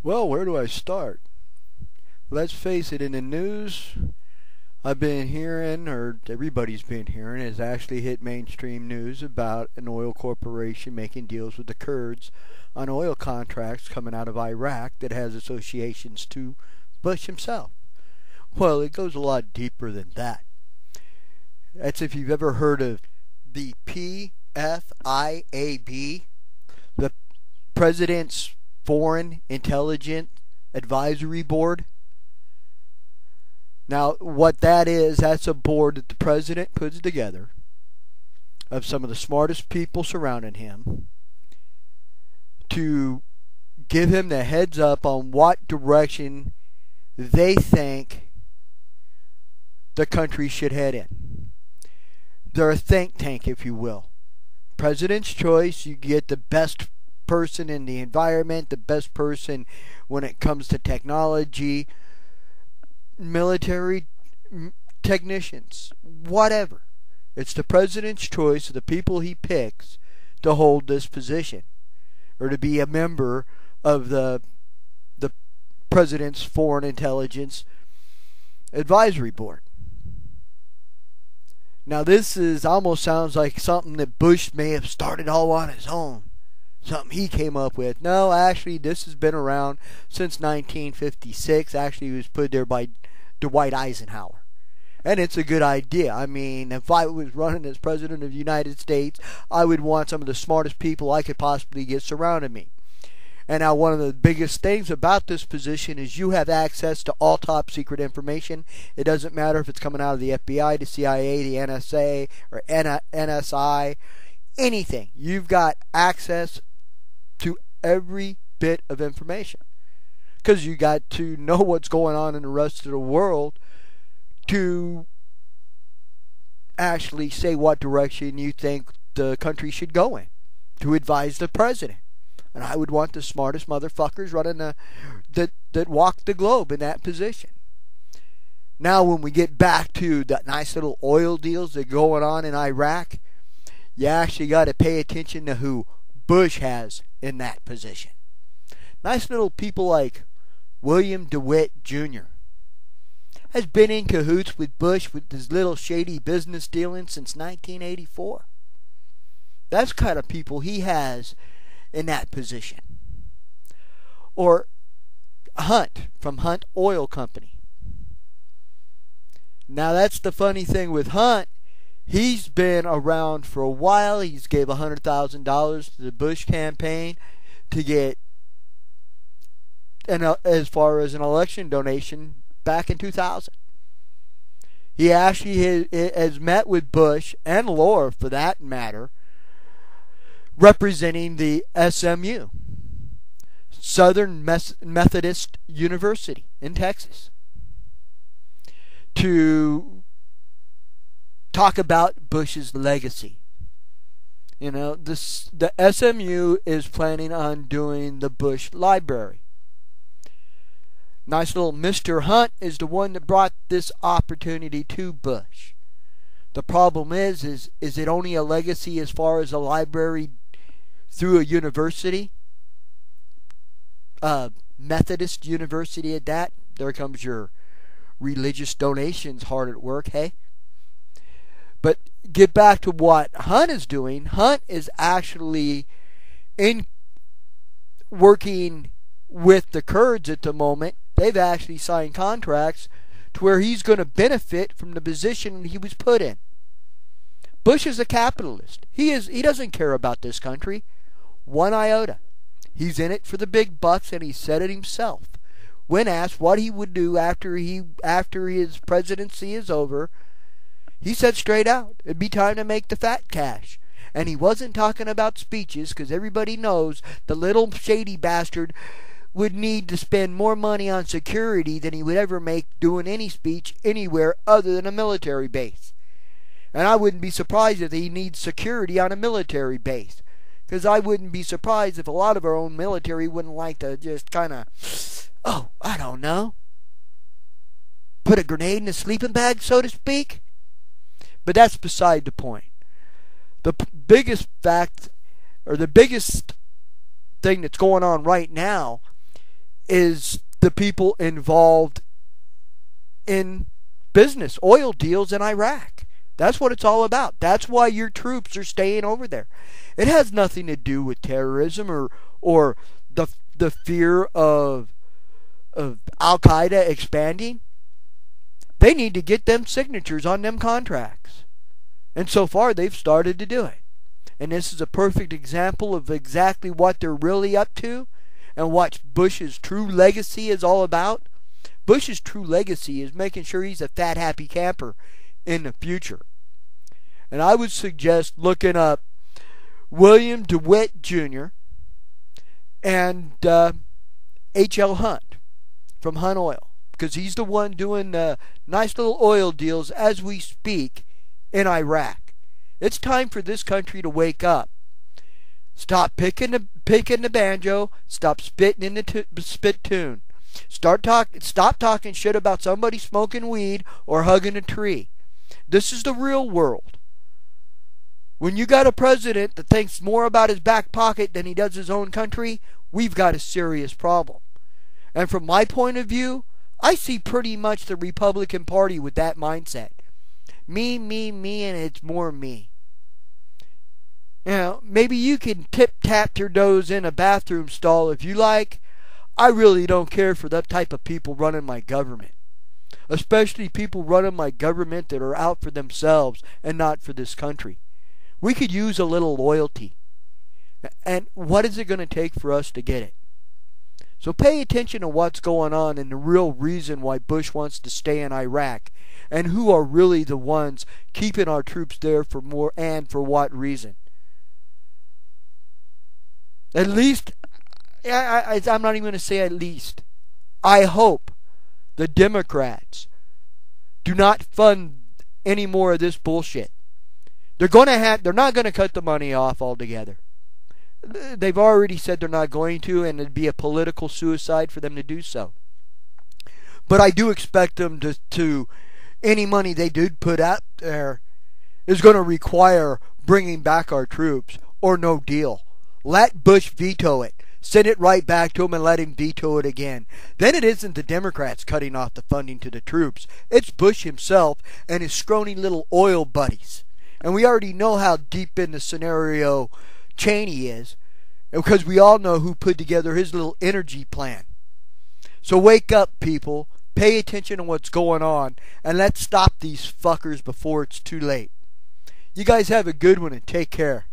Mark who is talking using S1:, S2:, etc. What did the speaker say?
S1: Well, where do I start? Let's face it, in the news, I've been hearing, or everybody's been hearing, has actually hit mainstream news about an oil corporation making deals with the Kurds on oil contracts coming out of Iraq that has associations to Bush himself. Well, it goes a lot deeper than that. That's if you've ever heard of the PFIAB, the President's Foreign Intelligence Advisory Board. Now, what that is, that's a board that the President puts together of some of the smartest people surrounding him to give him the heads up on what direction they think the country should head in. They're a think tank, if you will. President's choice, you get the best person in the environment, the best person when it comes to technology, military technicians, whatever. It's the president's choice of the people he picks to hold this position or to be a member of the president's Foreign Intelligence Advisory Board. Now this almost sounds like something that Bush may have started all on his own. Something he came up with. No, actually, this has been around since 1956. Actually, it was put there by Dwight Eisenhower. And it's a good idea. I mean, if I was running as President of the United States, I would want some of the smartest people I could possibly get surrounding me. And now one of the biggest things about this position is you have access to all top secret information. It doesn't matter if it's coming out of the FBI, the CIA, the NSA, or NSI, anything. You've got access to every bit of information. Because you got to know what's going on in the rest of the world to actually say what direction you think the country should go in, to advise the president. And I would want the smartest motherfuckers running that walk the globe in that position. Now when we get back to the nice little oil deals that are going on in Iraq, you actually got to pay attention to who Bush has in that position. Nice little people like William DeWitt Jr. has been in cahoots with Bush with his little shady business dealings since 1984. That's the kind of people he has in that position. Or Hunt from Hunt Oil Company. Now that's the funny thing with Hunt. He's been around for a while. He's gave $100,000 to the Bush campaign to get, as far as an election donation back in 2000. He actually has met with Bush and Laura, for that matter, representing the SMU, Southern Methodist University in Texas, to talk about Bush's legacy. You know, the SMU is planning on doing the Bush Library. Nice little Mr. Hunt is the one that brought this opportunity to Bush. The problem is it only a legacy as far as a library through a university? Methodist University at that. There comes your religious donations hard at work, hey? But get back to what Hunt is doing. Hunt is actually working with the Kurds at the moment. They've actually signed contracts to where he's going to benefit from the position he was put in. Bush is a capitalist. He doesn't care about this country one iota. He's in it for the big bucks, and he said it himself. When asked what he would do after his presidency is over, he said straight out, it'd be time to make the fat cash. And he wasn't talking about speeches, because everybody knows the little shady bastard would need to spend more money on security than he would ever make doing any speech anywhere other than a military base. And I wouldn't be surprised if he needs security on a military base. Because I wouldn't be surprised if a lot of our own military wouldn't like to just kind of, I don't know, put a grenade in a sleeping bag, so to speak. But that's beside the point. The biggest fact, or the biggest thing that's going on right now, is the people involved in business, oil deals in Iraq. That's what it's all about. That's why your troops are staying over there. It has nothing to do with terrorism or the fear of Al Qaeda expanding. They need to get them signatures on them contracts. And so far they've started to do it. And this is a perfect example of exactly what they're really up to and what Bush's true legacy is all about. Bush's true legacy is making sure he's a fat, happy camper in the future. And I would suggest looking up William DeWitt Jr. and H.L. Hunt from Hunt Oil, because he's the one doing nice little oil deals as we speak in Iraq. It's time for this country to wake up. Stop picking the banjo. Stop spitting in the spittoon. Stop talking shit about somebody smoking weed or hugging a tree. This is the real world. When you got a president that thinks more about his back pocket than he does his own country, we've got a serious problem. And from my point of view, I see pretty much the Republican Party with that mindset. Me, and it's more me. You know, maybe you can tip-tap your nose in a bathroom stall if you like. I really don't care for that type of people running my government. Especially people running my government that are out for themselves and not for this country. We could use a little loyalty. And what is it going to take for us to get it? So pay attention to what's going on and the real reason why Bush wants to stay in Iraq. And who are really the ones keeping our troops there for more and for what reason. At least, I'm not even going to say at least. I hope the Democrats do not fund any more of this bullshit. They're not going to cut the money off altogether. They've already said they're not going to, and it'd be a political suicide for them to do so. But I do expect them to any money they do put out there is going to require bringing back our troops or no deal. Let Bush veto it. Send it right back to him and let him veto it again. Then it isn't the Democrats cutting off the funding to the troops. It's Bush himself and his scrawny little oil buddies. And we already know how deep in the scenario Cheney is, because we all know who put together his little energy plan. So wake up, people. Pay attention to what's going on, and let's stop these fuckers before it's too late. You guys have a good one and take care.